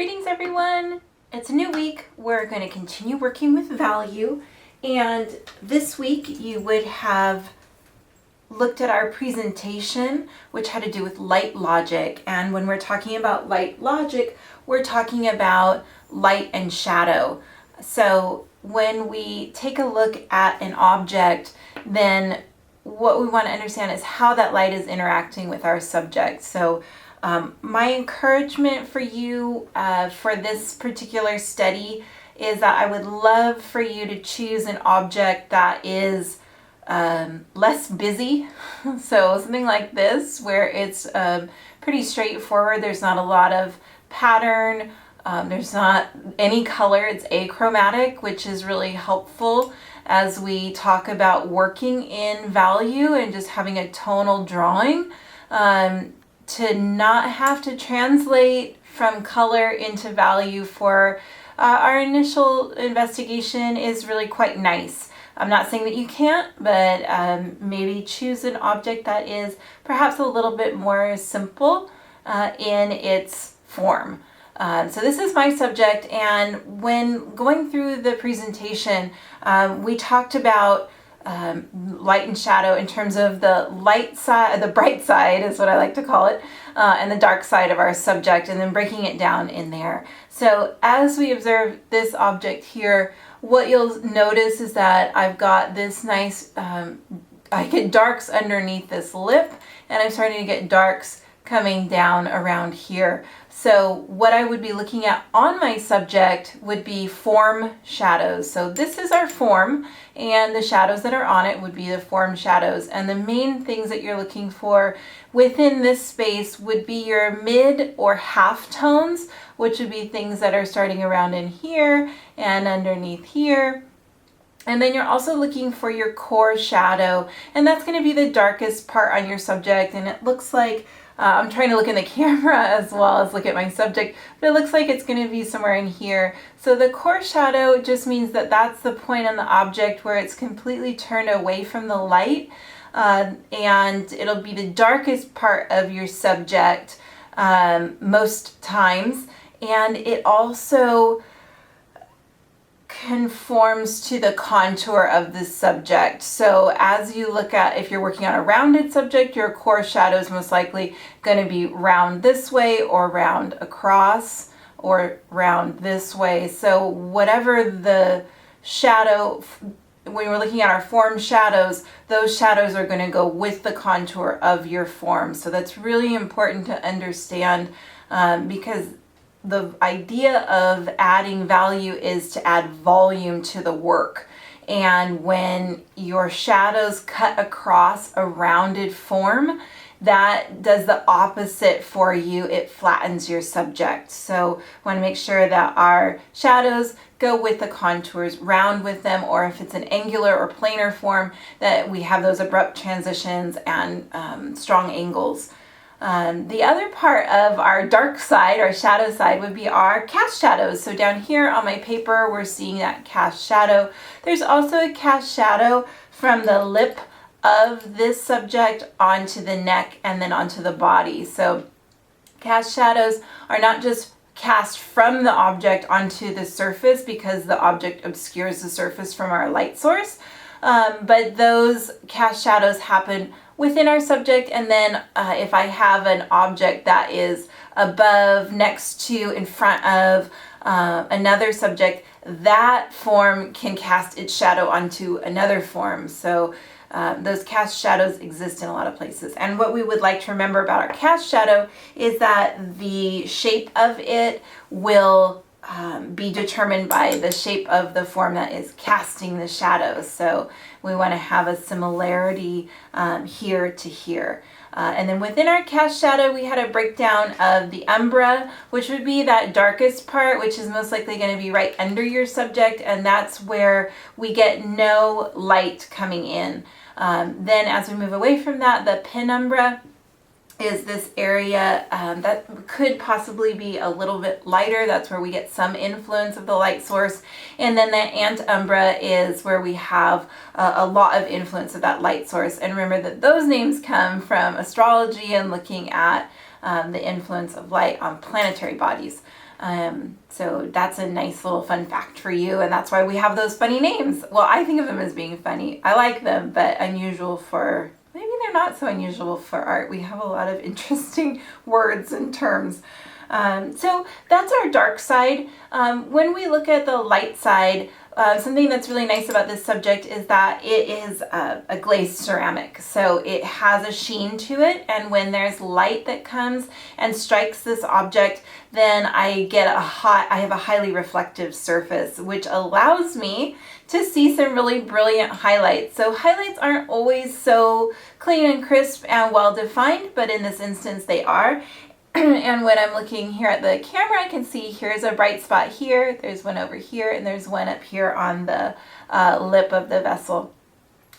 Greetings everyone! It's a new week. We're going to continue working with value, and this week you would have looked at our presentation, which had to do with light logic. And when we're talking about light logic, we're talking about light and shadow. So when we take a look at an object, then what we want to understand is how that light is interacting with our subject. So my encouragement for you for this particular study is that I would love for you to choose an object that is less busy. So something like this, where it's pretty straightforward. There's not a lot of pattern. There's not any color. It's achromatic, which is really helpful as we talk about working in value and just having a tonal drawing. To not have to translate from color into value for our initial investigation is really quite nice. I'm not saying that you can't, but maybe choose an object that is perhaps a little bit more simple in its form. So this is my subject, and when going through the presentation, we talked about light and shadow in terms of the light side, the bright side is what I like to call it, and the dark side of our subject, and then breaking it down in there. So as we observe this object here, what you'll notice is that I've got this nice, I get darks underneath this lip, and I'm starting to get darks coming down around here. So what I would be looking at on my subject would be form shadows. So this is our form, and the shadows that are on it would be the form shadows. And the main things that you're looking for within this space would be your mid or half tones, which would be things that are starting around in here and underneath here. And then you're also looking for your core shadow, and that's going to be the darkest part on your subject. And it looks like I'm trying to look in the camera as well as look at my subject, but it looks like it's going to be somewhere in here. So the core shadow just means that that's the point on the object where it's completely turned away from the light, and it'll be the darkest part of your subject most times. And it also conforms to the contour of the subject. So as you look at, if you're working on a rounded subject, your core shadow is most likely going to be round this way or round across or round this way. So whatever the shadow, when we're looking at our form shadows, those shadows are going to go with the contour of your form. So that's really important to understand, because the idea of adding value is to add volume to the work. And when your shadows cut across a rounded form, that does the opposite for you. It flattens your subject. So we want to make sure that our shadows go with the contours, round with them, or if it's an angular or planar form, that we have those abrupt transitions and strong angles. The other part of our dark side, our shadow side, would be our cast shadows. So down here on my paper, we're seeing that cast shadow. There's also a cast shadow from the lip of this subject onto the neck and then onto the body. So cast shadows are not just cast from the object onto the surface because the object obscures the surface from our light source, but those cast shadows happen within our subject. And then if I have an object that is above, next to, in front of another subject, that form can cast its shadow onto another form. So those cast shadows exist in a lot of places. And what we would like to remember about our cast shadow is that the shape of it will be determined by the shape of the form that is casting the shadow. So we want to have a similarity here to here. And then within our cast shadow, we had a breakdown of the umbra, which would be that darkest part, which is most likely going to be right under your subject, and that's where we get no light coming in. Then as we move away from that, the penumbra is this area that could possibly be a little bit lighter. That's where we get some influence of the light source. And then the antumbra is where we have a lot of influence of that light source. And remember that those names come from astrology and looking at the influence of light on planetary bodies. So that's a nice little fun fact for you, and that's why we have those funny names. Well, I think of them as being funny. I like them, but unusual for, maybe they're not so unusual for art. We have a lot of interesting words and terms. So that's our dark side. When we look at the light side, something that's really nice about this subject is that it is a glazed ceramic. So it has a sheen to it, and when there's light that comes and strikes this object, then I have a highly reflective surface, which allows me to see some really brilliant highlights. So highlights aren't always so clean and crisp and well defined, but in this instance they are. And when I'm looking here at the camera, I can see here's a bright spot here, there's one over here, and there's one up here on the lip of the vessel.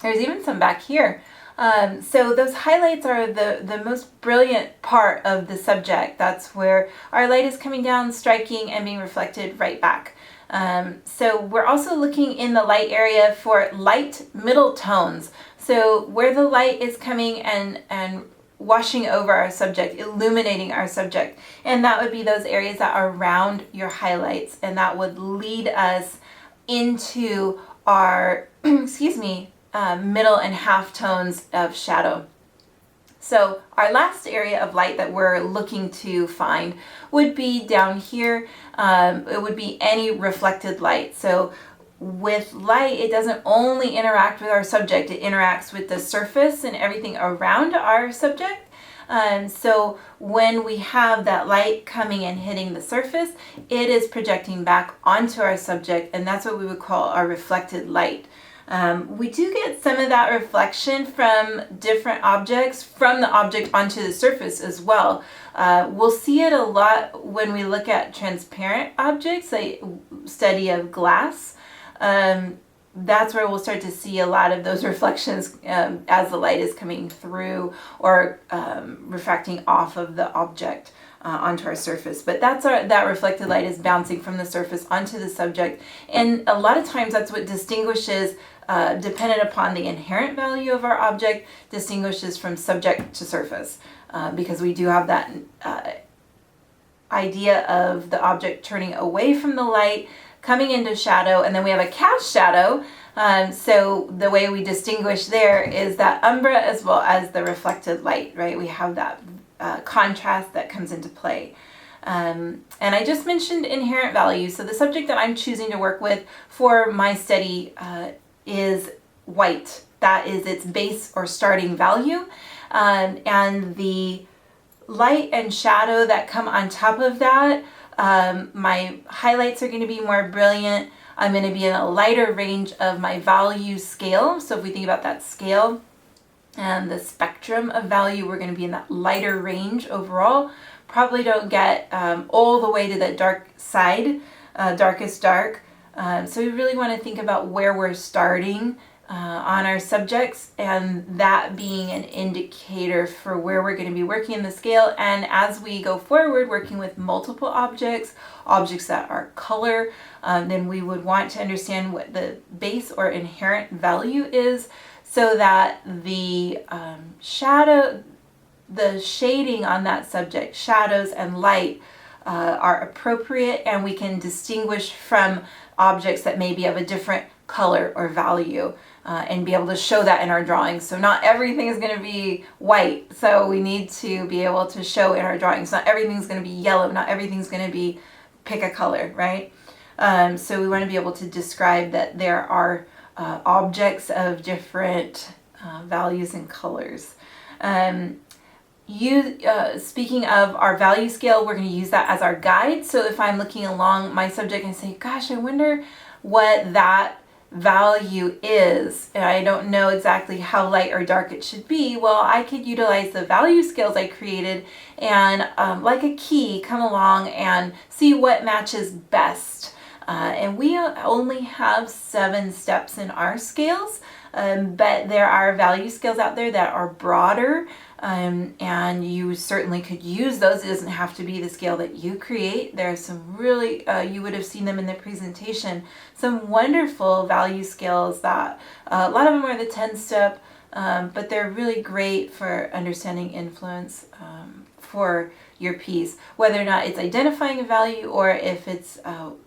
There's even some back here. So those highlights are the most brilliant part of the subject. That's where our light is coming down, striking, and being reflected right back. So we're also looking in the light area for light middle tones. So where the light is coming and washing over our subject, illuminating our subject. And that would be those areas that are around your highlights, and that would lead us into our, middle and half tones of shadow. So our last area of light that we're looking to find would be down here. It would be any reflected light. So with light, it doesn't only interact with our subject, it interacts with the surface and everything around our subject. So when we have that light coming and hitting the surface, it is projecting back onto our subject, and that's what we would call our reflected light. We do get some of that reflection from different objects, from the object onto the surface as well. We'll see it a lot when we look at transparent objects, like study of glass. That's where we'll start to see a lot of those reflections as the light is coming through or refracting off of the object onto our surface. But that reflected light is bouncing from the surface onto the subject, and a lot of times that's what distinguishes, dependent upon the inherent value of our object, distinguishes from subject to surface, because we do have that idea of the object turning away from the light, coming into shadow, and then we have a cast shadow. So the way we distinguish there is that umbra as well as the reflected light, right? We have that contrast that comes into play. And I just mentioned inherent value. So the subject that I'm choosing to work with for my study is white. That is its base or starting value. And the light and shadow that come on top of that, my highlights are going to be more brilliant. I'm going to be in a lighter range of my value scale. So if we think about that scale and the spectrum of value, we're going to be in that lighter range overall. Probably don't get all the way to the dark side, darkest dark. So we really want to think about where we're starting on our subjects, and that being an indicator for where we're going to be working in the scale. And as we go forward working with multiple objects that are color, then we would want to understand what the base or inherent value is, so that the shadow, the shading on that subject, shadows and light, are appropriate, and we can distinguish from objects that may be of a different color or value, and be able to show that in our drawings. So not everything is going to be white, so we need to be able to show in our drawings. Not everything's going to be yellow, not everything's going to be pick a color, right? So we want to be able to describe that there are objects of different values and colors. Speaking of our value scale, we're going to use that as our guide. So if I'm looking along my subject and say, gosh, I wonder what that value is, and I don't know exactly how light or dark it should be, well, I could utilize the value scales I created and like a key, come along and see what matches best. And we only have 7 steps in our scales, but there are value scales out there that are broader, and you certainly could use those. It doesn't have to be the scale that you create. There are some really, you would have seen them in the presentation, some wonderful value scales that, a lot of them are the 10-step, but they're really great for understanding influence, for your piece, whether or not it's identifying a value or if it's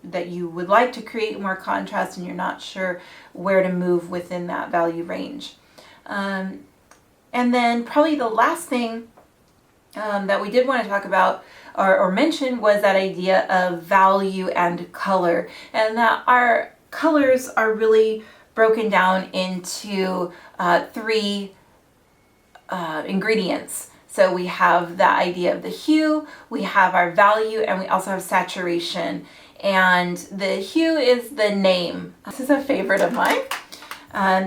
that you would like to create more contrast and you're not sure where to move within that value range. And then probably the last thing that we did want to talk about or mention was that idea of value and color, and that our colors are really broken down into three ingredients. So we have the idea of the hue, we have our value, and we also have saturation. And the hue is the name. This is a favorite of mine.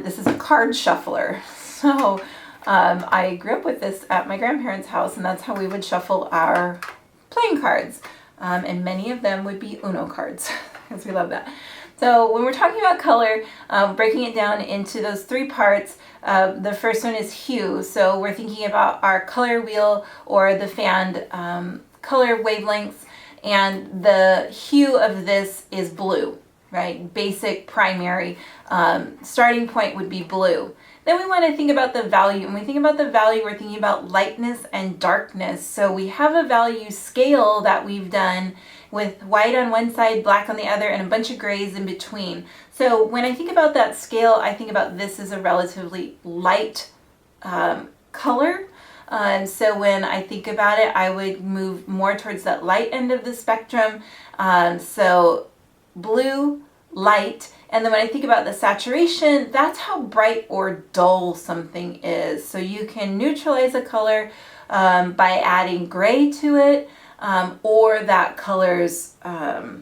This is a card shuffler. So I grew up with this at my grandparents' house, and that's how we would shuffle our playing cards. And many of them would be Uno cards, because we love that. So when we're talking about color, breaking it down into those three parts, the first one is hue. So we're thinking about our color wheel or the fanned color wavelengths, and the hue of this is blue, right? Basic, primary, starting point would be blue. Then we want to think about the value. When we think about the value, we're thinking about lightness and darkness. So we have a value scale that we've done with white on one side, black on the other, and a bunch of grays in between. So when I think about that scale, I think about this as a relatively light color. So when I think about it, I would move more towards that light end of the spectrum. So blue, light. And then when I think about the saturation, that's how bright or dull something is. So you can neutralize a color by adding gray to it, or that color's, I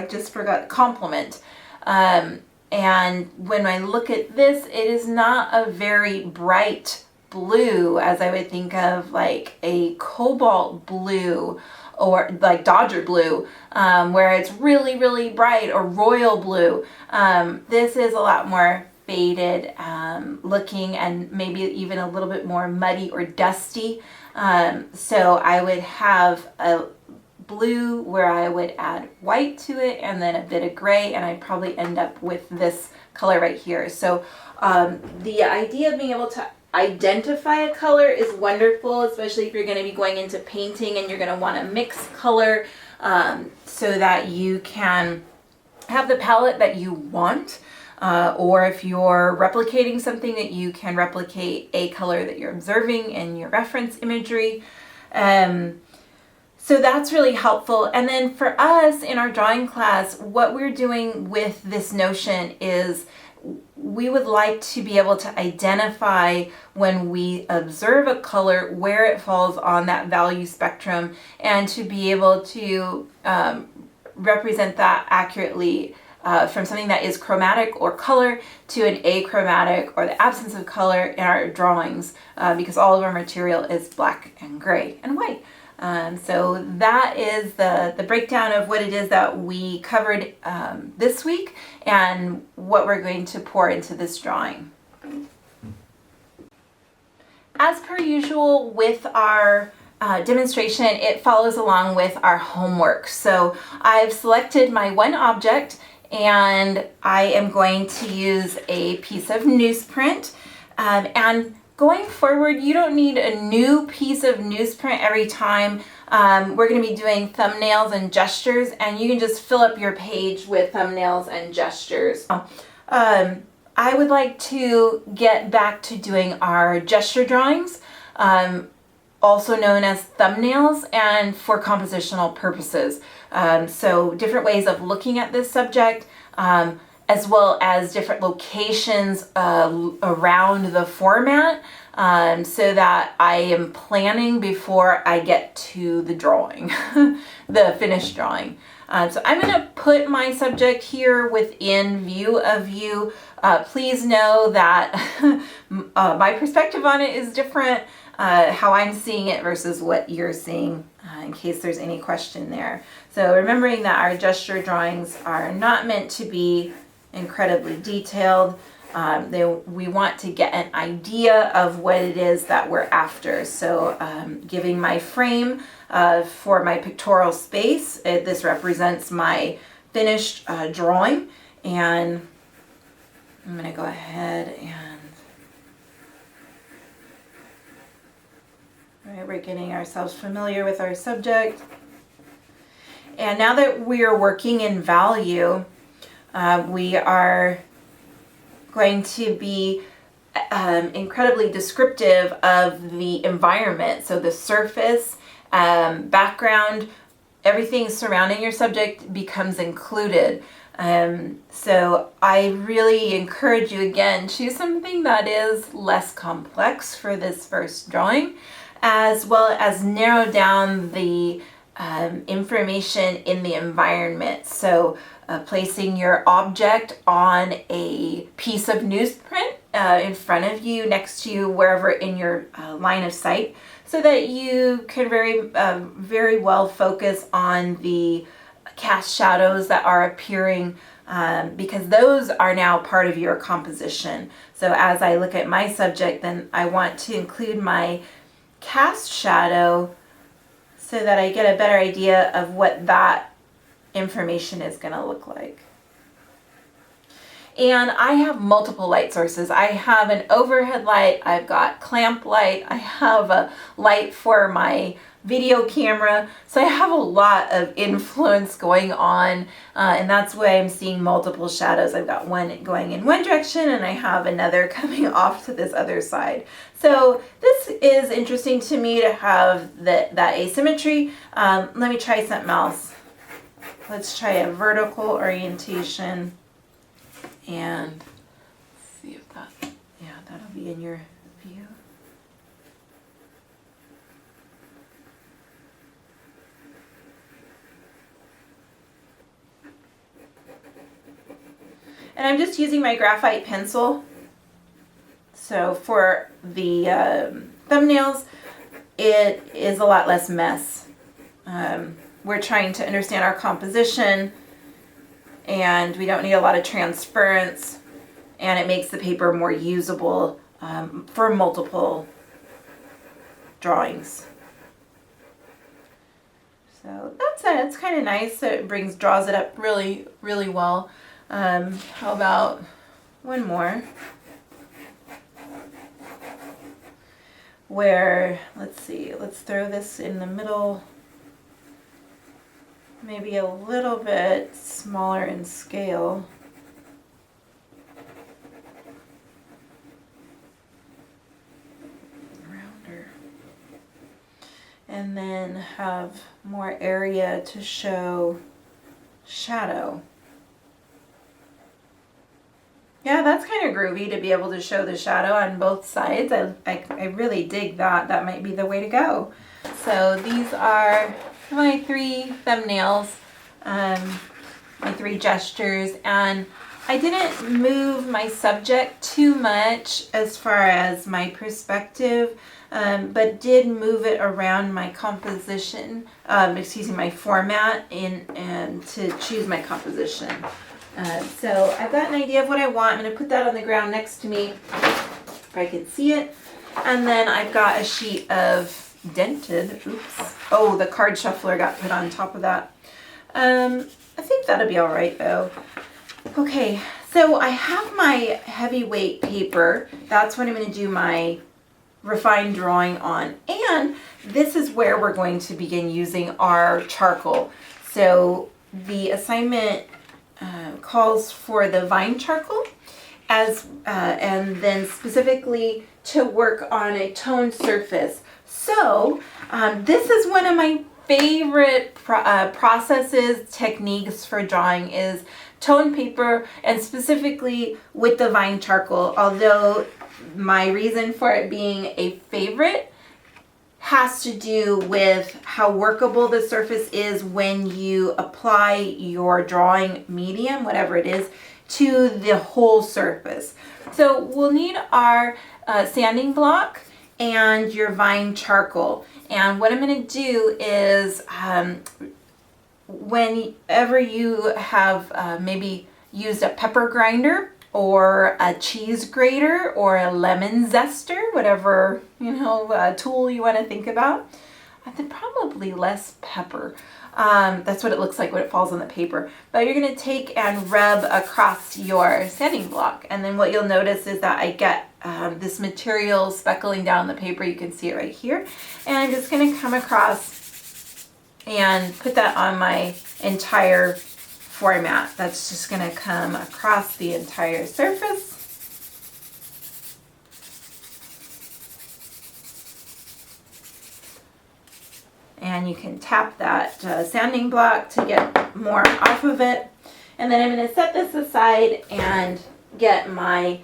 just forgot, complement. And when I look at this, it is not a very bright blue as I would think of like a cobalt blue or like Dodger blue, where it's really, really bright, or royal blue. This is a lot more faded looking, and maybe even a little bit more muddy or dusty. So I would have a blue where I would add white to it and then a bit of gray, and I'd probably end up with this color right here. So the idea of being able to identify a color is wonderful, especially if you're going to be going into painting and you're going to want to mix color so that you can have the palette that you want, or if you're replicating something, that you can replicate a color that you're observing in your reference imagery. So that's really helpful. And then for us in our drawing class, what we're doing with this notion is we would like to be able to identify when we observe a color where it falls on that value spectrum, and to be able to represent that accurately from something that is chromatic or color to an achromatic or the absence of color in our drawings, because all of our material is black and gray and white. So that is the breakdown of what it is that we covered this week and what we're going to pour into this drawing. As per usual with our demonstration, it follows along with our homework. So I've selected my one object, and I am going to use a piece of newsprint, and going forward, you don't need a new piece of newsprint every time. We're going to be doing thumbnails and gestures, and you can just fill up your page with thumbnails and gestures. I would like to get back to doing our gesture drawings, also known as thumbnails, and for compositional purposes. So different ways of looking at this subject, as well as different locations around the format, so that I am planning before I get to the drawing, the finished drawing. So I'm going to put my subject here within view of you. Please know that my perspective on it is different, how I'm seeing it versus what you're seeing, in case there's any question there. So remembering that our gesture drawings are not meant to be incredibly detailed. We want to get an idea of what it is that we're after. So giving my frame for my pictorial space, this represents my finished drawing, and I'm going to go ahead and Right, we're getting ourselves familiar with our subject. And now that we are working in value, we are going to be incredibly descriptive of the environment. So the surface, background, everything surrounding your subject becomes included. So I really encourage you, again, choose something that is less complex for this first drawing, as well as narrow down the information in the environment. So placing your object on a piece of newsprint in front of you, next to you, wherever in your line of sight, so that you can very well focus on the cast shadows that are appearing, because those are now part of your composition. So as I look at my subject, then I want to include my cast shadow so that I get a better idea of what that information is going to look like. And I have multiple light sources. I have an overhead light, I've got clamp light, I have a light for my video camera. So I have a lot of influence going on, and that's why I'm seeing multiple shadows. I've got one going in one direction and I have another coming off to this other side. So this is interesting to me to have that asymmetry. Let me try something else. Let's try a vertical orientation and see if that'll be in your view. And I'm just using my graphite pencil. So for the thumbnails, it is a lot less mess. We're trying to understand our composition, and we don't need a lot of transference, and it makes the paper more usable for multiple drawings. So that's kind of nice. So it draws it up really, really well. How about one more? Where, let's see, let's throw this in the middle. Maybe a little bit smaller in scale. Rounder. And then have more area to show shadow. Yeah, that's kind of groovy to be able to show the shadow on both sides. I really dig that. That might be the way to go. So these are my 3 thumbnails, my 3 gestures, and I didn't move my subject too much as far as my perspective, but did move it around my composition, my format, and to choose my composition. So I've got an idea of what I want. I'm going to put that on the ground next to me if I can see it. And then I've got a sheet of dented, oh, the card shuffler got put on top of that. I think that'll be all right though. Okay, so I have my heavyweight paper. That's what I'm going to do my refined drawing on. And this is where we're going to begin using our charcoal. So the assignment calls for the vine charcoal and then specifically to work on a toned surface. So this is one of my favorite processes, techniques for drawing is toned paper, and specifically with the vine charcoal, although my reason for it being a favorite has to do with how workable the surface is when you apply your drawing medium, whatever it is, to the whole surface. So we'll need our sanding block and your vine charcoal. And what I'm going to do is whenever you have maybe used a pepper grinder or a cheese grater or a lemon zester, whatever tool you want to think about, then probably less pepper. That's what it looks like when it falls on the paper. But you're going to take and rub across your sanding block, and then what you'll notice is that I get this material speckling down the paper. You can see it right here. And I'm just going to come across and put that on my entire format. That's just going to come across the entire surface. And you can tap that sanding block to get more off of it. And then I'm going to set this aside and get my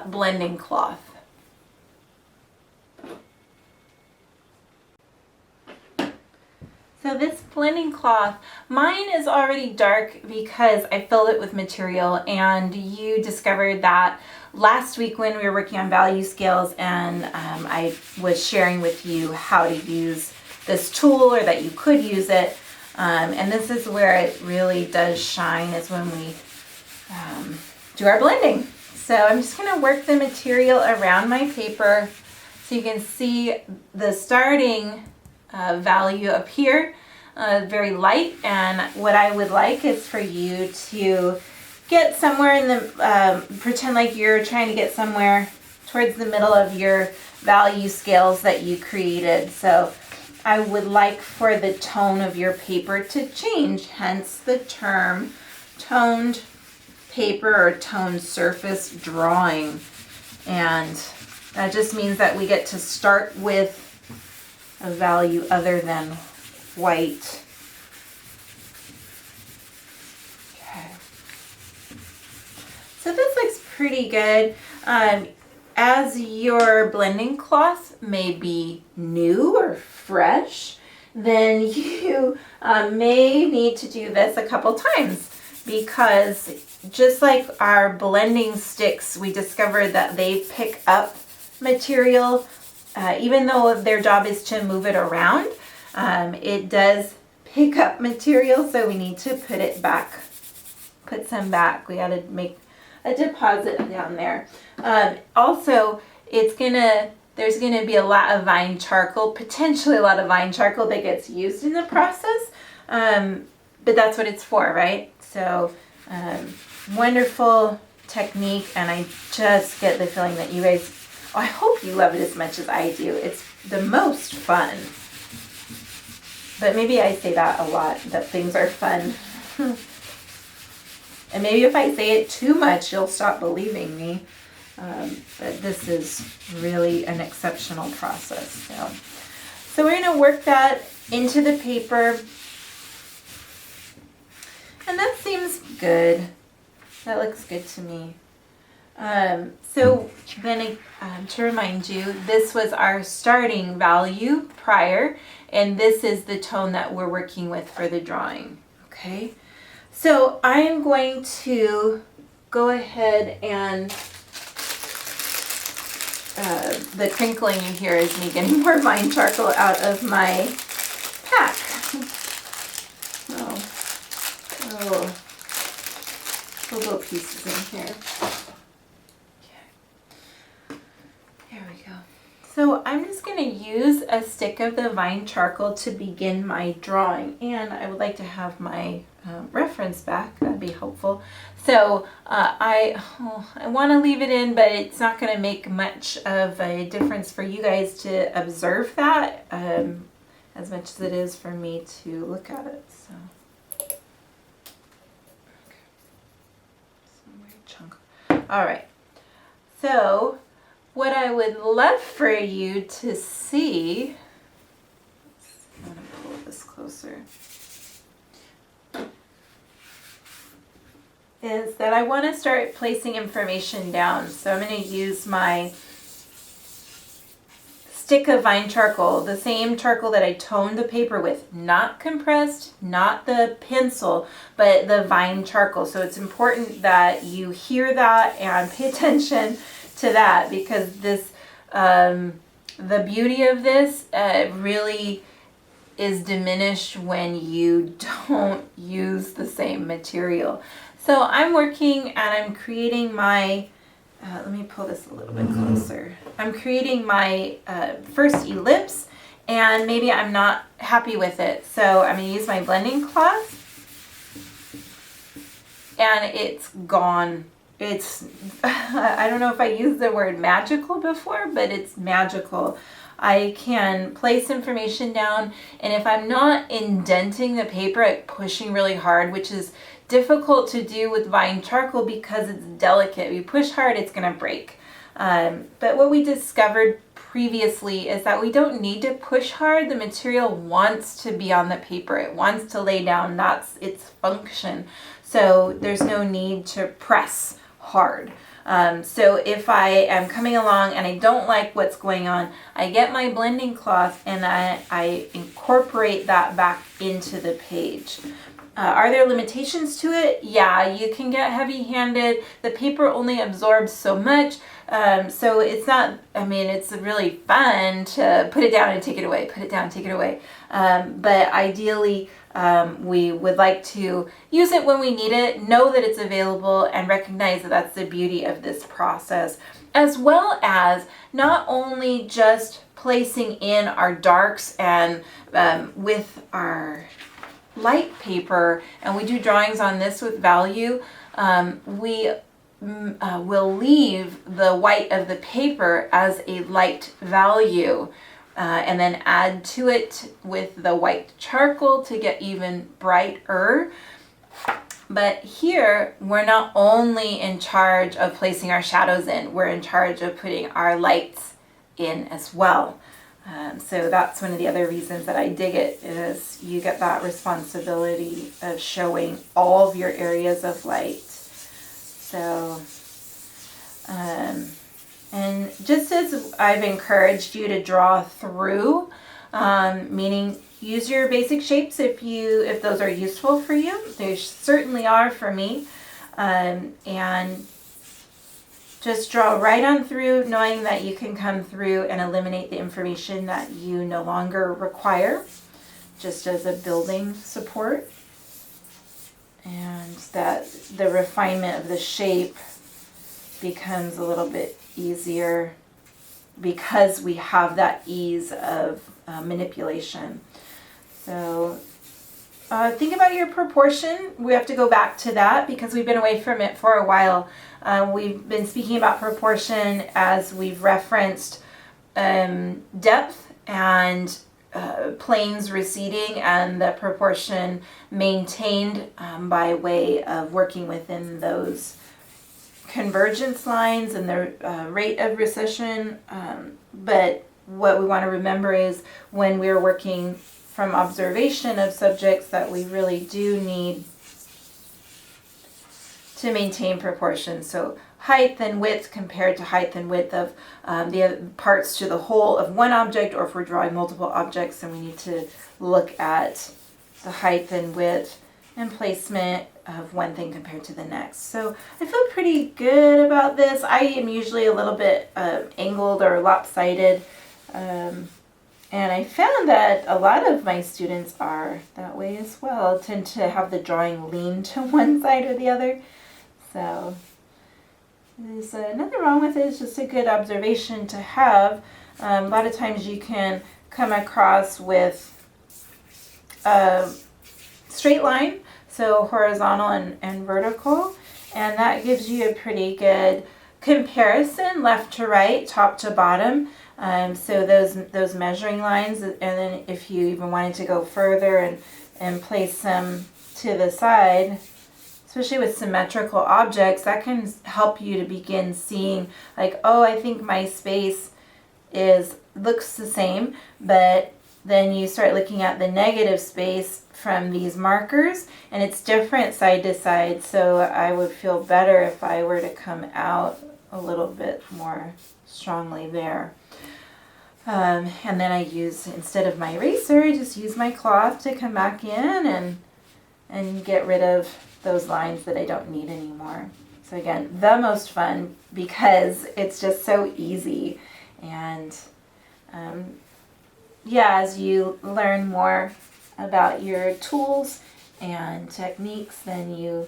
blending cloth. So this blending cloth, mine is already dark because I filled it with material, and you discovered that last week when we were working on value scales, and I was sharing with you how to use this tool, or that you could use it. And this is where it really does shine, is when we do our blending. So I'm just going to work the material around my paper so you can see the starting value up here, very light. And what I would like is for you to get somewhere in the, pretend like you're trying to get somewhere towards the middle of your value scales that you created. So I would like for the tone of your paper to change, hence the term toned paper or toned surface drawing. And that just means that we get to start with a value other than white. Okay. So this looks pretty good. As your blending cloth may be new or fresh, then you may need to do this a couple times, because just like our blending sticks, we discovered that they pick up material, even though their job is to move it around. It does pick up material, so we need to put it back, put some back. We got to make a deposit down there. Also, there's gonna be a lot of vine charcoal, potentially a lot of vine charcoal that gets used in the process, but that's what it's for, right? So wonderful technique, and I just get the feeling that you guys, I hope you love it as much as I do. It's the most fun. But maybe I say that a lot, that things are fun. And maybe if I say it too much, you'll stop believing me. But this is really an exceptional process. So we're going to work that into the paper. And that seems good. That looks good to me. So then to remind you, this was our starting value prior, and this is the tone that we're working with for the drawing. Okay. So I'm going to go ahead and the crinkling you hear is me getting more vine charcoal out of my pack. Oh, little pieces in here. Okay. There we go. So I'm just going to use a stick of the vine charcoal to begin my drawing, and I would like to have my reference back. That'd be helpful. So I want to leave it in, but it's not going to make much of a difference for you guys to observe that as much as it is for me to look at it. So, okay. Some weird chunk. All right. So what I would love for you to see, I'm going to pull this closer, is that I want to start placing information down. So I'm going to use my stick of vine charcoal, the same charcoal that I toned the paper with, not compressed, not the pencil, but the vine charcoal. So it's important that you hear that and pay attention to that, because this, the beauty of this really is diminished when you don't use the same material. So I'm working and I'm creating my, let me pull this a little bit closer. I'm creating my first ellipse, and maybe I'm not happy with it. So I'm going to use my blending cloth, and it's gone. it's, I don't know if I used the word magical before, but it's magical. I can place information down, and if I'm not indenting the paper, like pushing really hard, which is difficult to do with vine charcoal because it's delicate. If you push hard, it's going to break. But what we discovered previously is that we don't need to push hard. The material wants to be on the paper. It wants to lay down. That's its function. So there's no need to press hard. So if I am coming along and I don't like what's going on, I get my blending cloth and I incorporate that back into the page. Are there limitations to it? Yeah, you can get heavy-handed. The paper only absorbs so much. So it's not, I mean, it's really fun to put it down and take it away, put it down, take it away. But ideally, we would like to use it when we need it, know that it's available, and recognize that that's the beauty of this process, as well as not only just placing in our darks and with our light paper, and we do drawings on this with value, we will leave the white of the paper as a light value. And then add to it with the white charcoal to get even brighter. But here, we're not only in charge of placing our shadows in, we're in charge of putting our lights in as well. So that's one of the other reasons that I dig it, is you get that responsibility of showing all of your areas of light. So, and just as I've encouraged you to draw through, meaning use your basic shapes if those are useful for you. They certainly are for me. And just draw right on through, knowing that you can come through and eliminate the information that you no longer require, just as a building support. And that the refinement of the shape becomes a little bit easier because we have that ease of manipulation. So think about your proportion. We have to go back to that because we've been away from it for a while. We've been speaking about proportion as we've referenced depth and planes receding, and the proportion maintained by way of working within those convergence lines and the rate of recession. But what we want to remember is when we're working from observation of subjects that we really do need to maintain proportion. So height and width compared to height and width of the parts to the whole of one object, or if we're drawing multiple objects, then we need to look at the height and width and placement of one thing compared to the next. So I feel pretty good about this. I am usually a little bit angled or lopsided, and I found that a lot of my students are that way as well, tend to have the drawing lean to one side or the other. So there's nothing wrong with it. It's just a good observation to have. A lot of times you can come across with a straight line, so horizontal and vertical, and that gives you a pretty good comparison, left to right, top to bottom. So those measuring lines, and then if you even wanted to go further and place them to the side, especially with symmetrical objects, that can help you to begin seeing, like, oh, I think my space looks the same, but then you start looking at the negative space from these markers, and it's different side to side. So I would feel better if I were to come out a little bit more strongly there. And then I use, instead of my eraser, I just use my cloth to come back in and get rid of those lines that I don't need anymore. So again, the most fun because it's just so easy. And yeah, as you learn more about your tools and techniques, then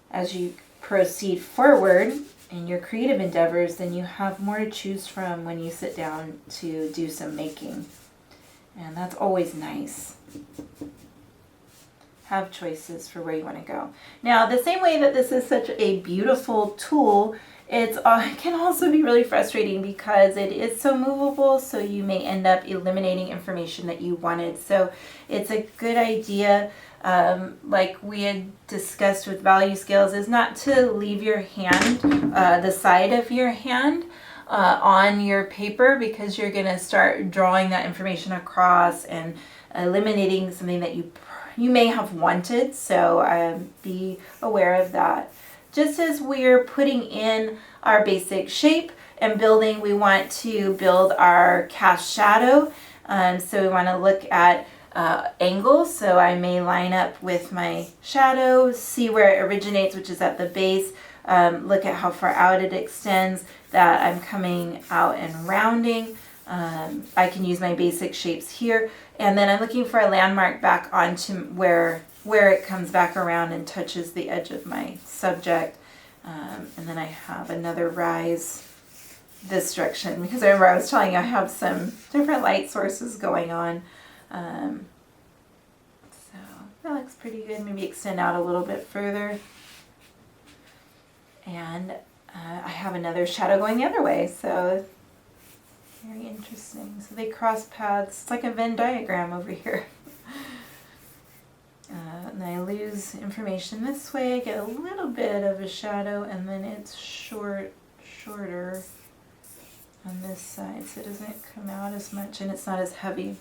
as you proceed forward in your creative endeavors, then you have more to choose from when you sit down to do some making. And that's always nice. have choices for where you want to go. Now, the same way that this is such a beautiful tool, it can also be really frustrating because it is so movable, so you may end up eliminating information that you wanted. So it's a good idea, like we had discussed with value scales, is not to leave your hand, the side of your hand, on your paper, because you're going to start drawing that information across and eliminating something that you may have wanted. So be aware of that. Just as we're putting in our basic shape and building, we want to build our cast shadow. So we want to look at angles. So I may line up with my shadow, see where it originates, which is at the base, look at how far out it extends, that I'm coming out and rounding. I can use my basic shapes here, and then I'm looking for a landmark back onto where it comes back around and touches the edge of my subject. And then I have another rise this direction, because I remember I was telling you I have some different light sources going on. So that looks pretty good. Maybe extend out a little bit further. And I have another shadow going the other way, so very interesting. So they cross paths. It's like a Venn diagram over here. And I lose information this way. I get a little bit of a shadow, and then it's shorter on this side, so it doesn't come out as much, and it's not as heavy.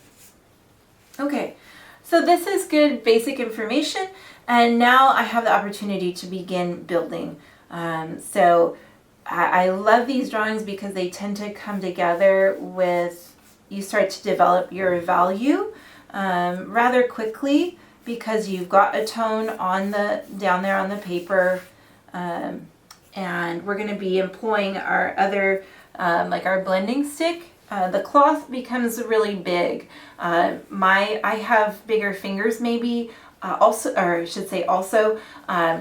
Okay, so this is good basic information, and now I have the opportunity to begin building. So I love these drawings because they tend to come together with, you start to develop your value rather quickly, because you've got a tone on down there on the paper, and we're going to be employing our other, like our blending stick. The cloth becomes really big. I have bigger fingers maybe, also, or I should say also,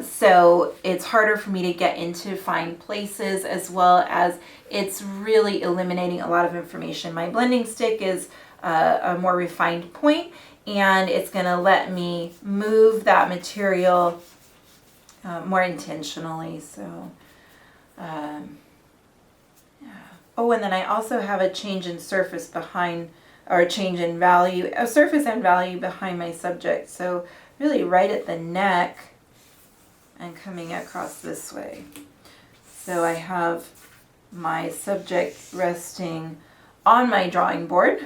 so it's harder for me to get into fine places, as well as it's really eliminating a lot of information. My blending stick is a more refined point, and it's going to let me move that material more intentionally. So, yeah. Oh, and then I also have a change in surface behind, or a change in value, a surface and value behind my subject. So really right at the neck and coming across this way. So I have my subject resting on my drawing board.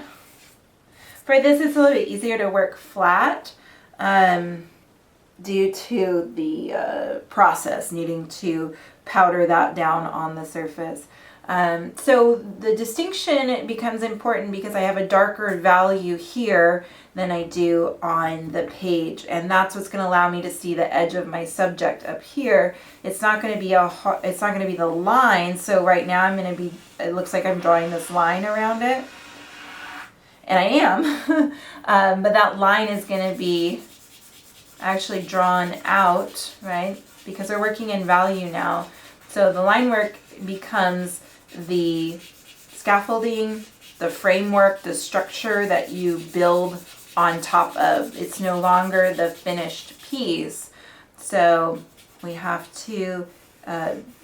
For this, it's a little bit easier to work flat due to the process needing to powder that down on the surface. So the distinction becomes important because I have a darker value here than I do on the page, and that's what's going to allow me to see the edge of my subject up here. It's not going to be it's not going to be the line. So right now I'm going to be, it looks like I'm drawing this line around it, and I am, but that line is going to be actually drawn out, right? Because we're working in value now. So the line work becomes the scaffolding, the framework, the structure that you build on top of. It's no longer the finished piece. So we have to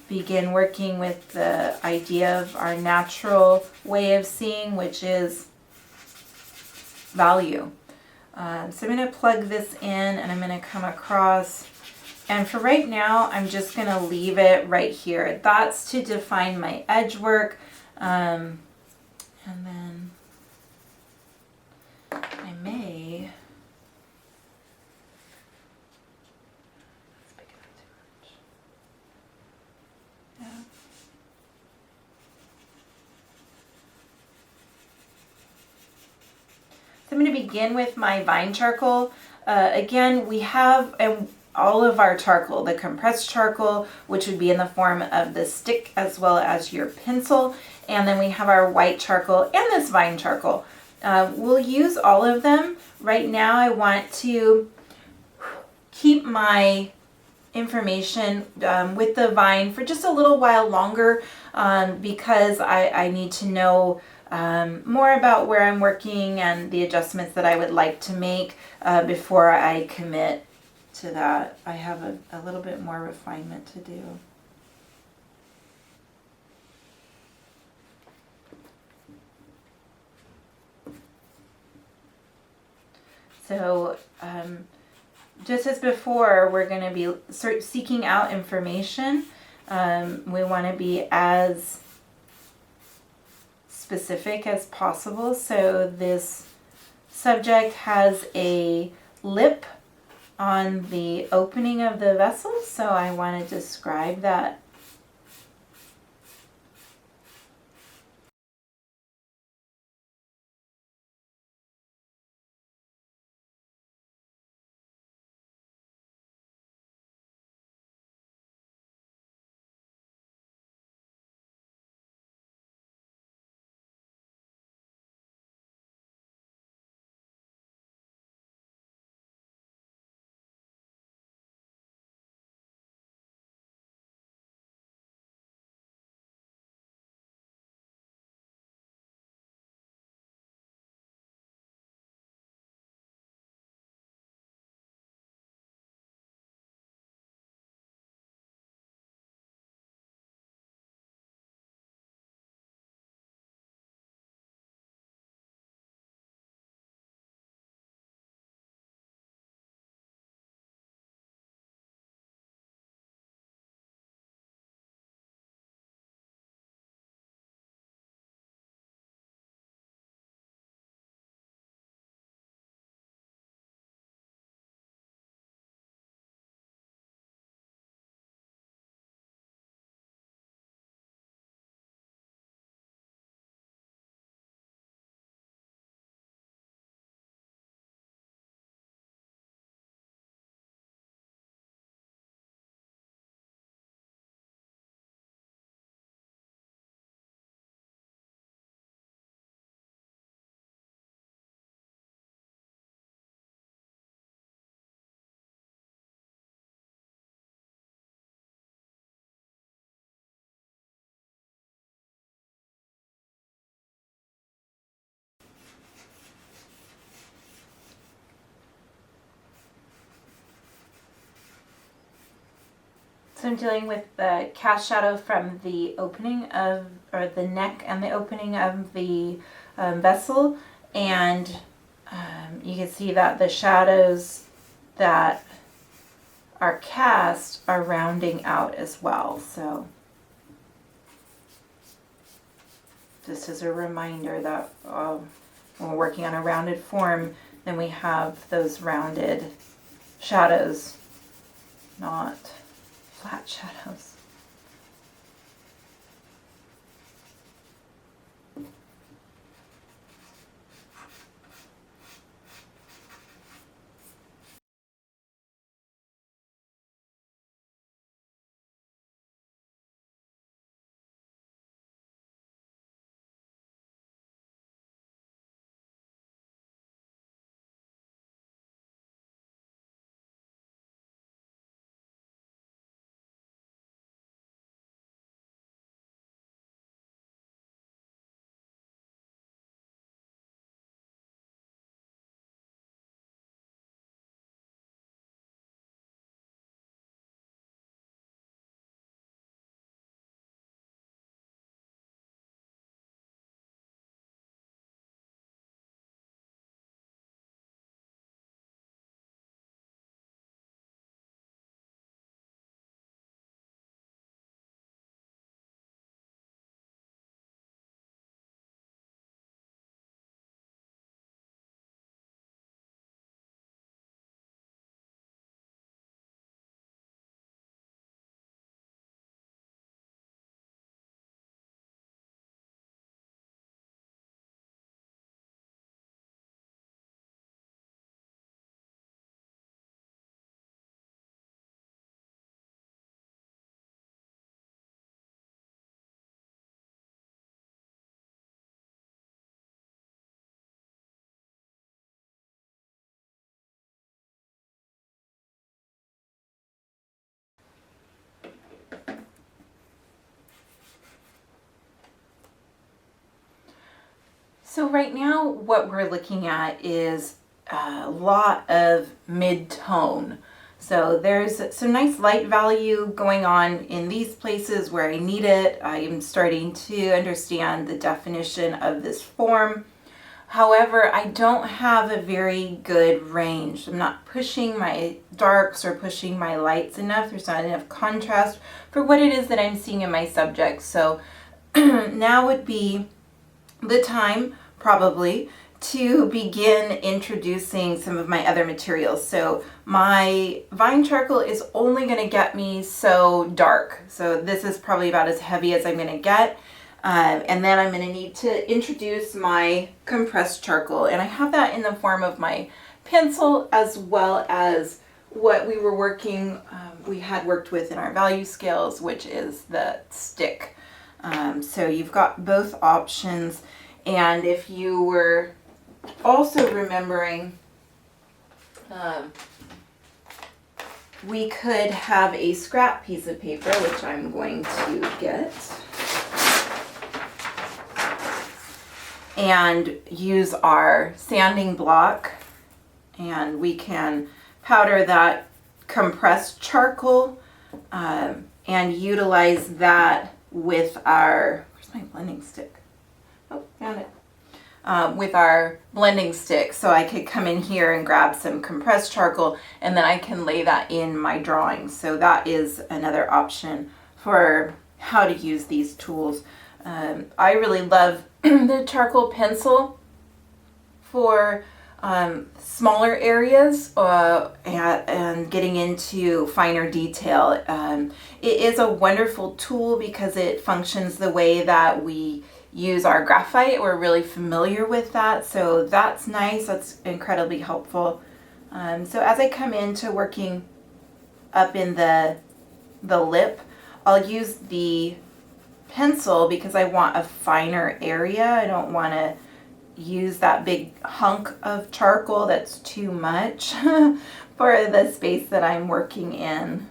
begin working with the idea of our natural way of seeing, which is value. So I'm going to plug this in, and I'm going to come across. And for right now, I'm just going to leave it right here. That's to define my edge work. And then I may... That's big enough too much. Yeah. So I'm going to begin with my vine charcoal. Again, we have all of our charcoal, the compressed charcoal, which would be in the form of the stick as well as your pencil. And then we have our white charcoal and this vine charcoal. We'll use all of them. Right now I want to keep my information with the vine for just a little while longer because I need to know more about where I'm working and the adjustments that I would like to make before I commit to that. I have a little bit more refinement to do. So just as before, we're going to be seeking out information. We want to be as specific as possible. So this subject has a lip on the opening of the vessel, so I want to describe that. So I'm dealing with the cast shadow from the opening of, or the neck and the opening of the vessel, and you can see that the shadows that are cast are rounding out as well. So just as a reminder that when we're working on a rounded form, then we have those rounded shadows, not flat shadows. So right now what we're looking at is a lot of mid-tone. So there's some nice light value going on in these places where I need it. I'm starting to understand the definition of this form. However, I don't have a very good range. I'm not pushing my darks or pushing my lights enough. There's not enough contrast for what it is that I'm seeing in my subject. So now would be the time, probably, to begin introducing some of my other materials. So my vine charcoal is only going to get me so dark. So this is probably about as heavy as I'm going to get. And then I'm going to need to introduce my compressed charcoal. And I have that in the form of my pencil, as well as what we were working, we had worked with in our value scales, which is the stick. So you've got both options. And if you were also remembering, we could have a scrap piece of paper, which I'm going to get, and use our sanding block, and we can powder that compressed charcoal and utilize that with our, where's my blending stick? Oh, found it. With our blending stick, so I could come in here and grab some compressed charcoal, and then I can lay that in my drawing. So that is another option for how to use these tools. I really love the charcoal pencil for smaller areas and getting into finer detail. It is a wonderful tool because it functions the way that we use our graphite. We're really familiar with that, so that's nice. That's incredibly helpful. So as I come into working up in the lip, I'll use the pencil because I want a finer area. I don't want to use that big hunk of charcoal that's too much for the space that I'm working in.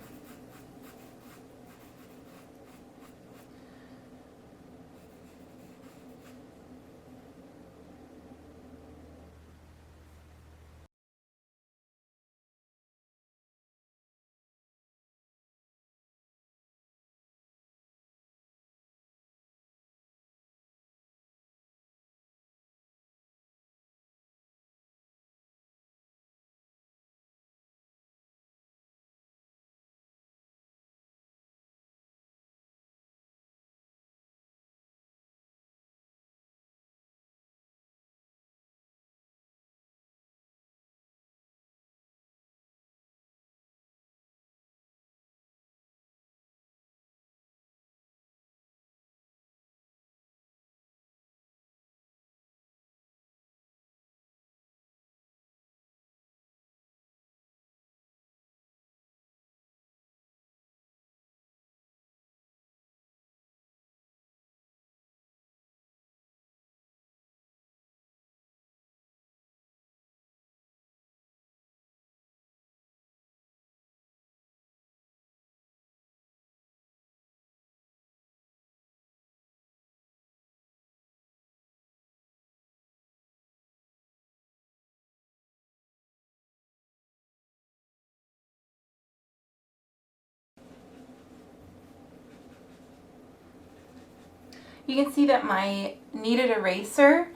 You can see that my Kneaded Eraser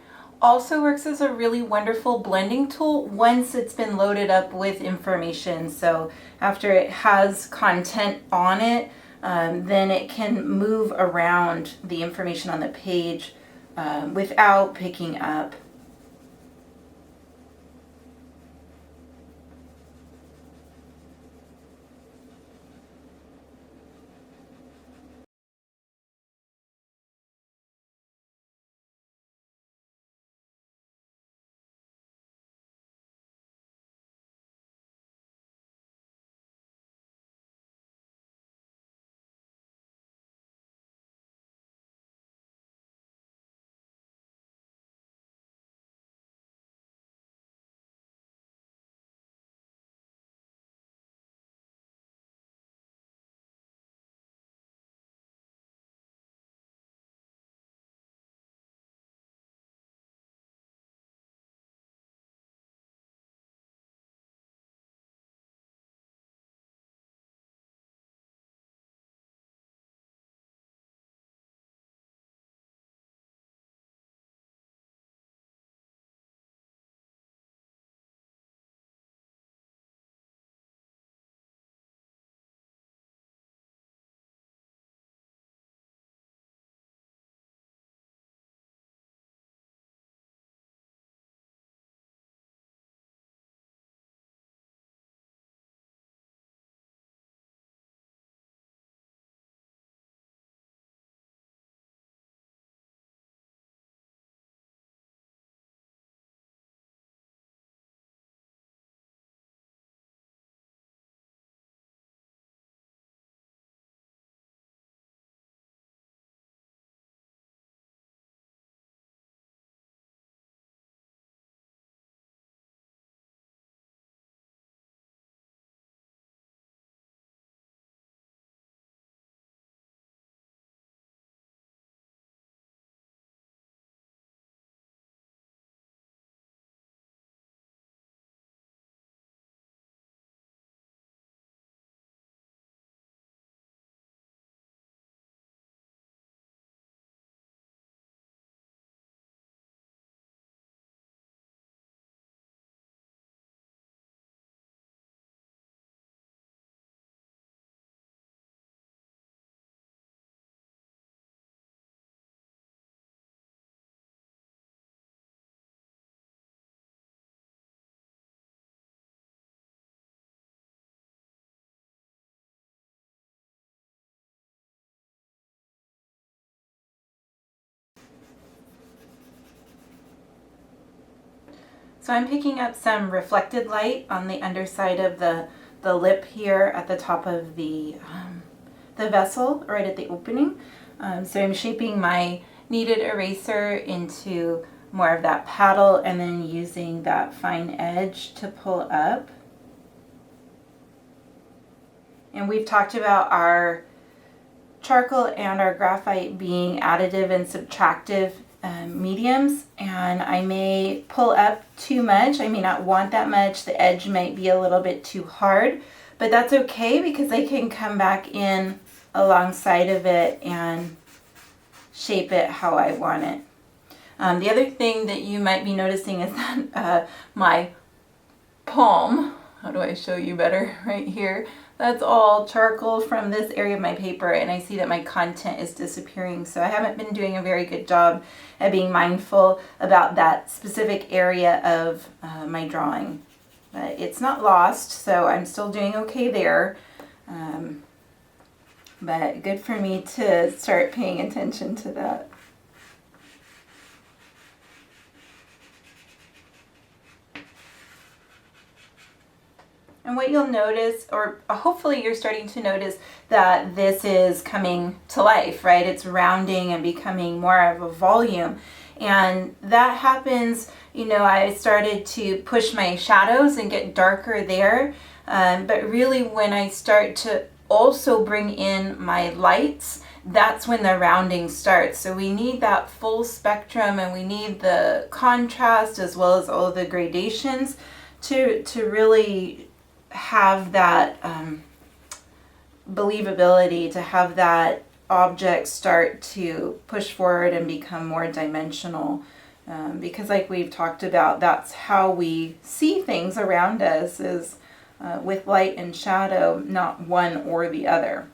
also works as a really wonderful blending tool once it's been loaded up with information. So after it has content on it, then it can move around the information on the page without picking up So I'm picking up some reflected light on the underside of the lip here at the top of the vessel, right at the opening. So I'm shaping my kneaded eraser into more of that paddle and then using that fine edge to pull up. And we've talked about our charcoal and our graphite being additive and subtractive mediums, and I may pull up too much. I may not want that much. The edge might be a little bit too hard, but that's okay because I can come back in alongside of it and shape it how I want it. The other thing that you might be noticing is that my palm, how do I show you better right here? That's all charcoal from this area of my paper, and I see that my content is disappearing. So I haven't been doing a very good job at being mindful about that specific area of my drawing. But it's not lost, so I'm still doing okay there. But good for me to start paying attention to that. And what you'll notice, or hopefully you're starting to notice, that this is coming to life, right? It's rounding and becoming more of a volume. And that happens, you know, I started to push my shadows and get darker there. But really when I start to also bring in my lights, that's when the rounding starts. So we need that full spectrum, and we need the contrast as well as all of the gradations to really have that believability, to have that object start to push forward and become more dimensional. Because like we've talked about, that's how we see things around us, is with light and shadow, not one or the other.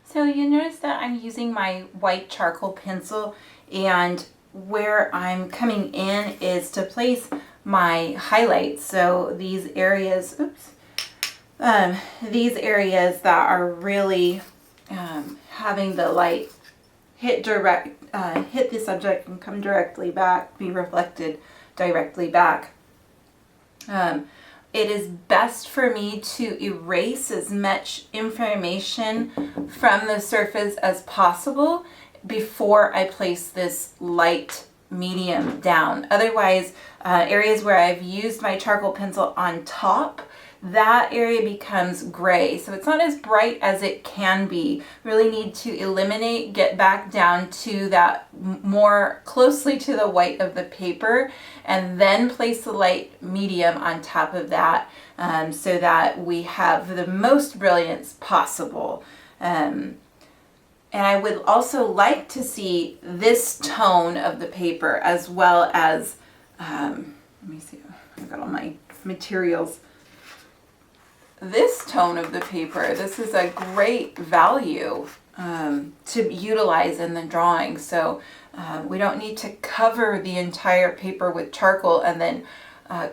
So you notice that I'm using my white charcoal pencil, and where I'm coming in is to place my highlights. So these areas, these areas that are really having the light hit the subject and come directly back, be reflected directly back. It is best for me to erase as much information from the surface as possible before I place this light medium down. Otherwise, areas where I've used my charcoal pencil on top, that area becomes gray. So it's not as bright as it can be. Really need to eliminate, get back down to that more closely to the white of the paper, and then place the light medium on top of that, so that we have the most brilliance possible. And I would also like to see this tone of the paper, as well as, let me see, I've got all my materials. This tone of the paper, this is a great value to utilize in the drawing. So we don't need to cover the entire paper with charcoal and then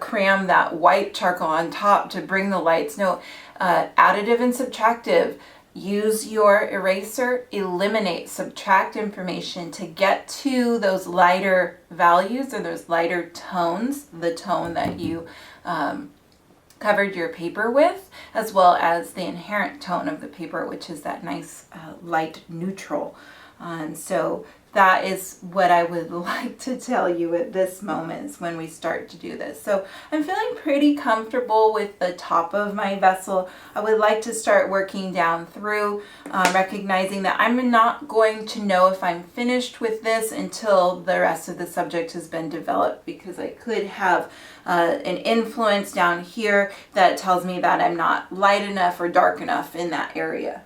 cram that white charcoal on top to bring the lights. No, additive and subtractive. Use your eraser, eliminate, subtract information to get to those lighter values or those lighter tones, the tone that you covered your paper with, as well as the inherent tone of the paper, which is that nice light neutral. And so that is what I would like to tell you at this moment when we start to do this. So I'm feeling pretty comfortable with the top of my vessel. I would like to start working down through, recognizing that I'm not going to know if I'm finished with this until the rest of the subject has been developed, because I could have an influence down here that tells me that I'm not light enough or dark enough in that area.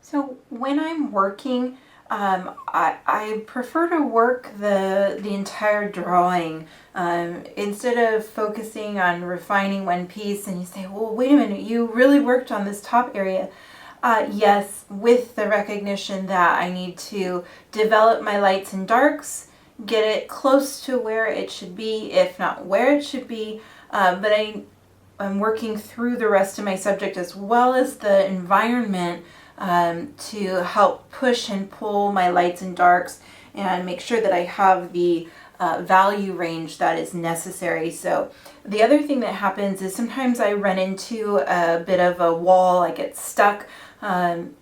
So when I'm working, I prefer to work the entire drawing instead of focusing on refining one piece. And you say, well, wait a minute, you really worked on this top area. Yes, with the recognition that I need to develop my lights and darks, get it close to where it should be, if not where it should be. But I'm working through the rest of my subject as well as the environment to help push and pull my lights and darks and make sure that I have the value range that is necessary. So the other thing that happens is sometimes I run into a bit of a wall, I get stuck, and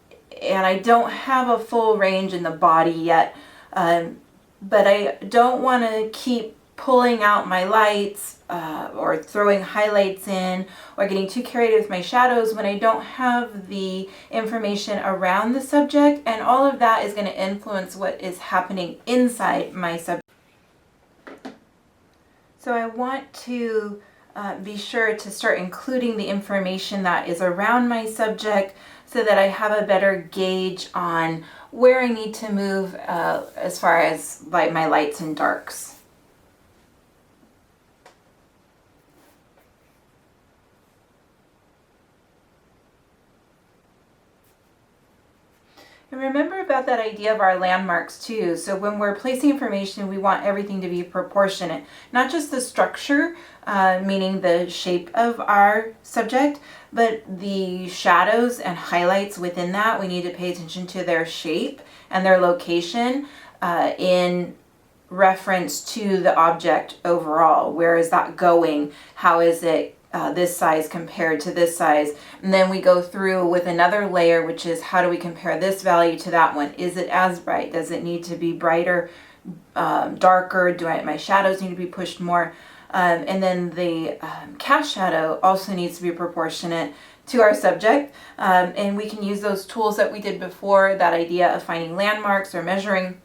I don't have a full range in the body yet. But I don't want to keep pulling out my lights or throwing highlights in or getting too carried with my shadows when I don't have the information around the subject, and all of that is going to influence what is happening inside my subject. So I want to be sure to start including the information that is around my subject so that I have a better gauge on where I need to move as far as like my lights and darks. And remember about that idea of our landmarks too. So when we're placing information, we want everything to be proportionate, not just the structure, meaning the shape of our subject, but the shadows and highlights within that. We need to pay attention to their shape and their location in reference to the object overall. Where is that going? How is it this size compared to this size? And then we go through with another layer, which is how do we compare this value to that one? Is it as bright? Does it need to be brighter, darker? My shadows need to be pushed more? And then the cast shadow also needs to be proportionate to our subject. And we can use those tools that we did before, that idea of finding landmarks or measuring.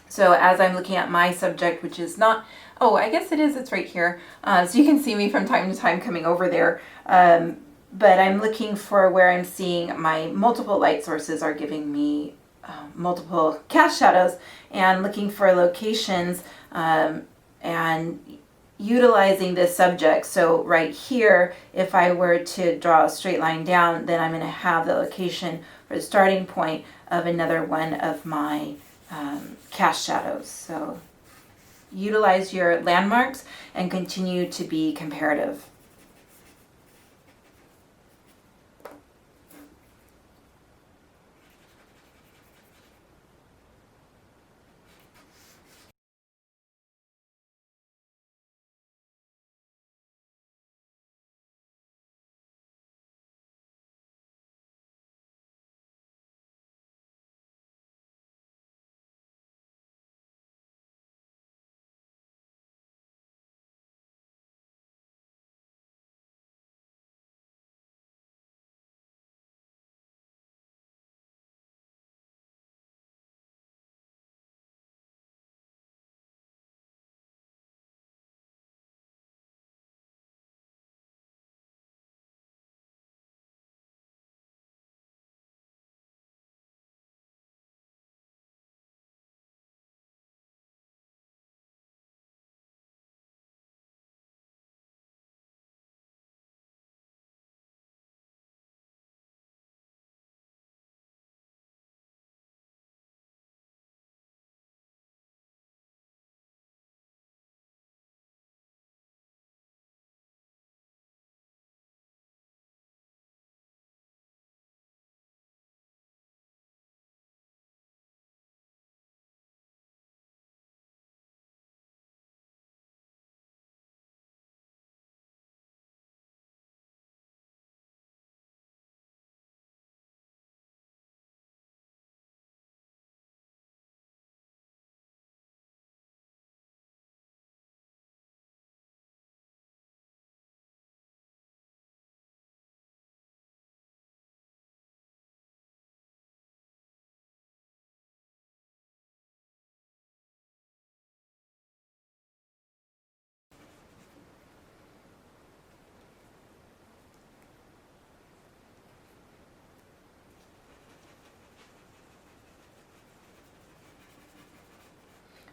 So as I'm looking at my subject, which is not, oh, I guess it is, it's right here. So you can see me from time to time coming over there. But I'm looking for where I'm seeing my multiple light sources are giving me multiple cast shadows, and looking for locations and utilizing this subject. So right here, if I were to draw a straight line down, then I'm going to have the location for the starting point of another one of my cast shadows. So utilize your landmarks and continue to be comparative.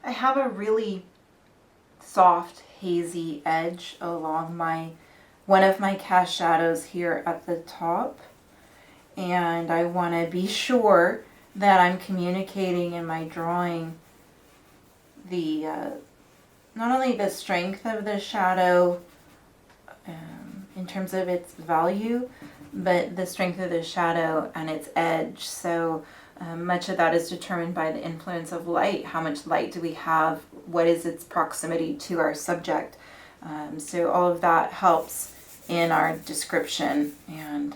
I have a really soft hazy edge along one of my cast shadows here at the top, and I want to be sure that I'm communicating in my drawing the not only the strength of the shadow in terms of its value, but the strength of the shadow and its edge. So much of that is determined by the influence of light. How much light do we have? What is its proximity to our subject? So all of that helps in our description, and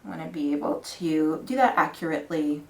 I want to be able to do that accurately.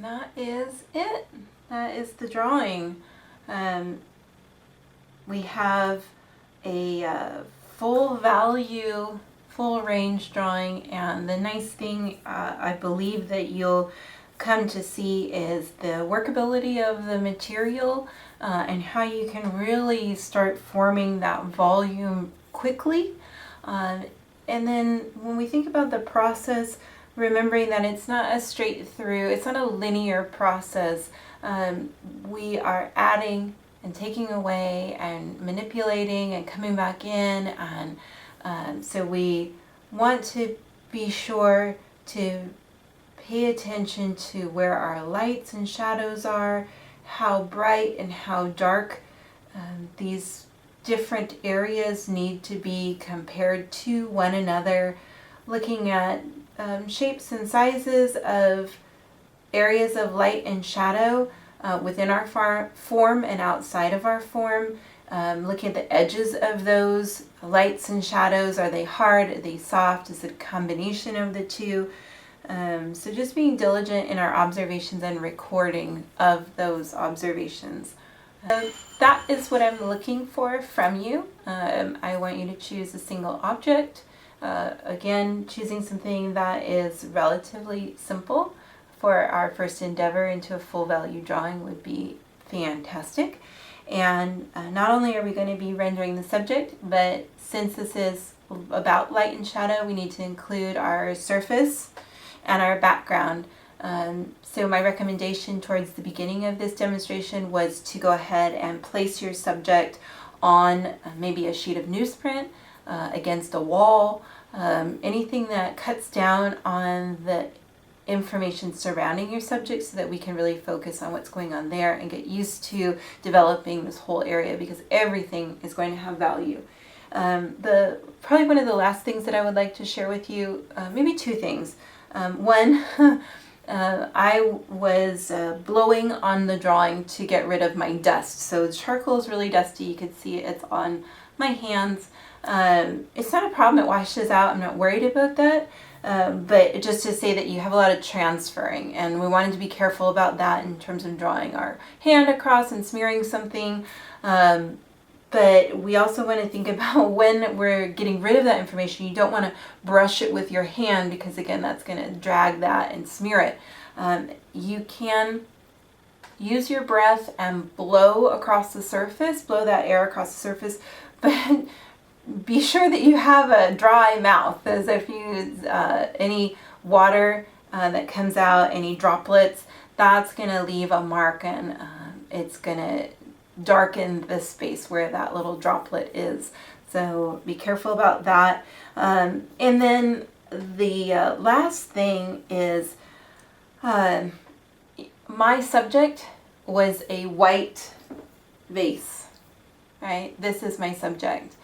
And that is it. That is the drawing. We have a full value, full range drawing, and the nice thing I believe that you'll come to see is the workability of the material and how you can really start forming that volume quickly. And then when we think about the process, remembering that it's not a straight through, it's not a linear process. We are adding and taking away and manipulating and coming back in, and so we want to be sure to pay attention to where our lights and shadows are, how bright and how dark these different areas need to be compared to one another, looking at shapes and sizes of areas of light and shadow within our form and outside of our form, looking at the edges of those lights and shadows. Are they hard? Are they soft? Is it a combination of the two? So just being diligent in our observations and recording of those observations. That is what I'm looking for from you. I want you to choose a single object. Again, choosing something that is relatively simple for our first endeavor into a full value drawing would be fantastic. And not only are we going to be rendering the subject, but since this is about light and shadow, we need to include our surface and our background. So my recommendation towards the beginning of this demonstration was to go ahead and place your subject on maybe a sheet of newsprint, against a wall, anything that cuts down on the information surrounding your subject so that we can really focus on what's going on there and get used to developing this whole area, because everything is going to have value. Probably one of the last things that I would like to share with you, maybe two things. One, I was blowing on the drawing to get rid of my dust. So the charcoal is really dusty. You can see it's on my hands. It's not a problem. It washes out. I'm not worried about that. But just to say that you have a lot of transferring, and we wanted to be careful about that in terms of drawing our hand across and smearing something. But we also want to think about when we're getting rid of that information, you don't want to brush it with your hand, because again, that's going to drag that and smear it. You can use your breath and blow across the surface, blow that air across the surface, but be sure that you have a dry mouth, as if you use any water that comes out, any droplets, that's going to leave a mark, and it's going to darken the space where that little droplet is. So be careful about that. And then the last thing is my subject was a white vase, right? This is my subject.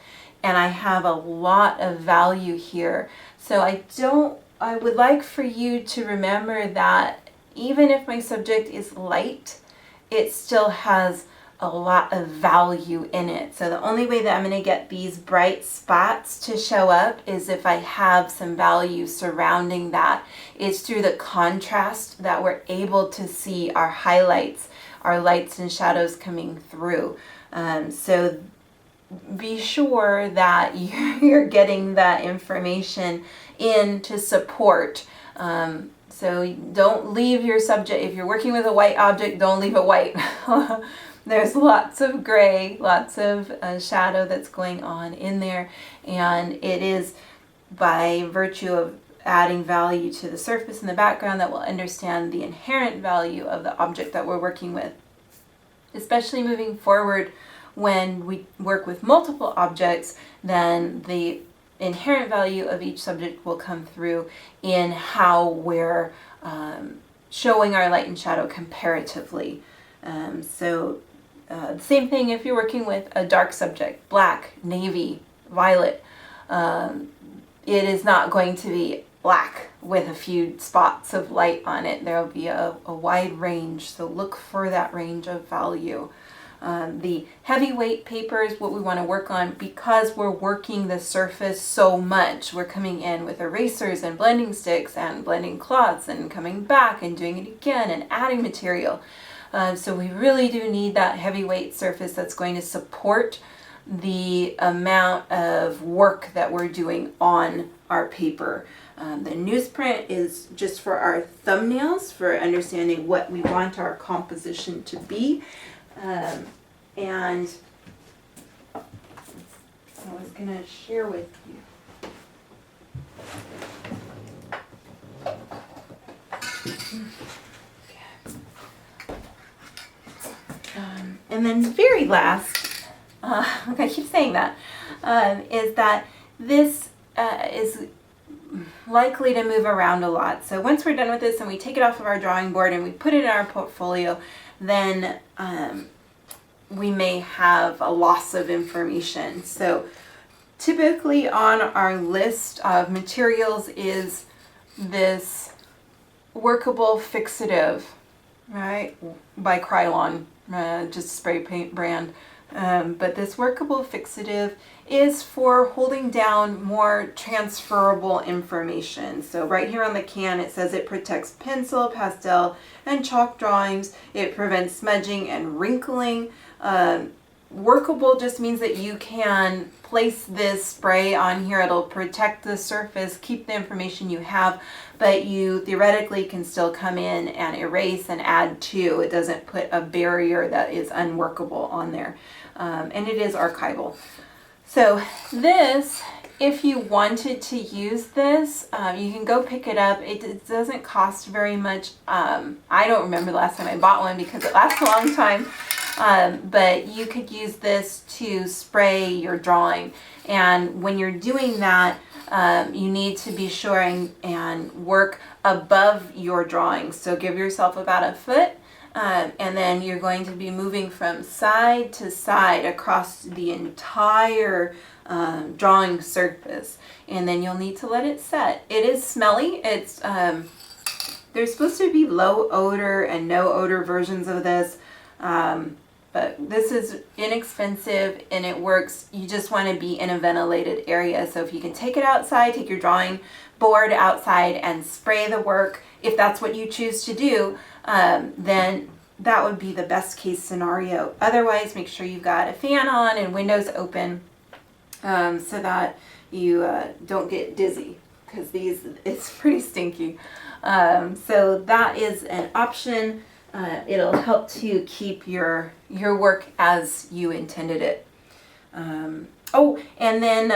And I have a lot of value here. So I would like for you to remember that even if my subject is light, it still has a lot of value in it. So the only way that I'm going to get these bright spots to show up is if I have some value surrounding that. It's through the contrast that we're able to see our highlights, our lights and shadows coming through. So be sure that you're getting that information in to support. So don't leave your subject, if you're working with a white object, don't leave it white. There's lots of gray, lots of shadow that's going on in there, and it is by virtue of adding value to the surface and the background that we'll understand the inherent value of the object that we're working with. Especially moving forward, when we work with multiple objects, then the inherent value of each subject will come through in how we're showing our light and shadow comparatively. The same thing if you're working with a dark subject, black, navy, violet. It is not going to be black with a few spots of light on it. There will be a wide range, so look for that range of value. The heavyweight paper is what we want to work on because we're working the surface so much. We're coming in with erasers and blending sticks and blending cloths and coming back and doing it again and adding material. So we really do need that heavyweight surface that's going to support the amount of work that we're doing on our paper. The newsprint is just for our thumbnails, for understanding what we want our composition to be. And I was going to share with you. And then very last, I keep saying that, is that this is likely to move around a lot. So once we're done with this and we take it off of our drawing board and we put it in our portfolio, then we may have a loss of information. So typically on our list of materials is this workable fixative, right, by Krylon, just spray paint brand. But this workable fixative is for holding down more transferable information. So right here on the can it says it protects pencil, pastel, and chalk drawings. It prevents smudging and wrinkling. Workable just means that you can place this spray on here. It'll protect the surface, keep the information you have, but you theoretically can still come in and erase and add to. It doesn't put a barrier that is unworkable on there. And it is archival. So this, if you wanted to use this, you can go pick it up. It doesn't cost very much. I don't remember the last time I bought one because it lasts a long time. But you could use this to spray your drawing. And when you're doing that, you need to be sure and work above your drawing. So give yourself about a foot. And then you're going to be moving from side to side across the entire drawing surface, and then you'll need to let it set. It is smelly. It's there's supposed to be low odor and no odor versions of this, but this is inexpensive and it works. You just want to be in a ventilated area. So if you can take it outside, take your drawing board outside and spray the work, if that's what you choose to do, then that would be the best case scenario. Otherwise, make sure you've got a fan on and windows open so that you don't get dizzy, because it's pretty stinky. So that is an option. It'll help to keep your work as you intended it. Oh, and then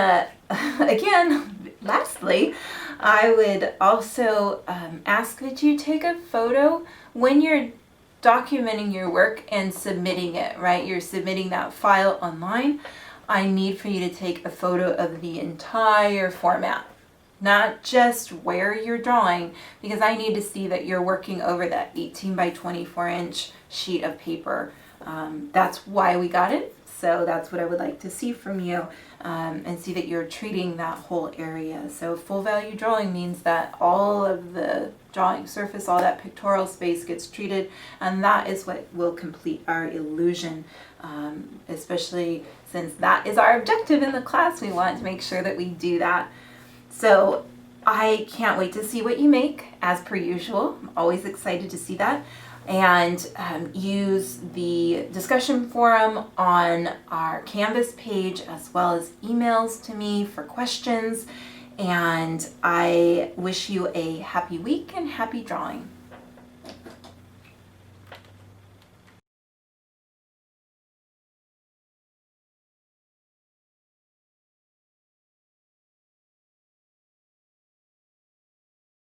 again, lastly, I would also ask that you take a photo when you're documenting your work and submitting it, right? You're submitting that file online. I need for you to take a photo of the entire format, not just where you're drawing, because I need to see that you're working over that 18 by 24 inch sheet of paper. That's why we got it. So that's what I would like to see from you, and see that you're treating that whole area. So full value drawing means that all of the drawing surface, all that pictorial space gets treated, and that is what will complete our illusion, especially since that is our objective in the class. We want to make sure that we do that. So I can't wait to see what you make, as per usual. I'm always excited to see that. And use the discussion forum on our Canvas page, as well as emails to me for questions. And I wish you a happy week and happy drawing.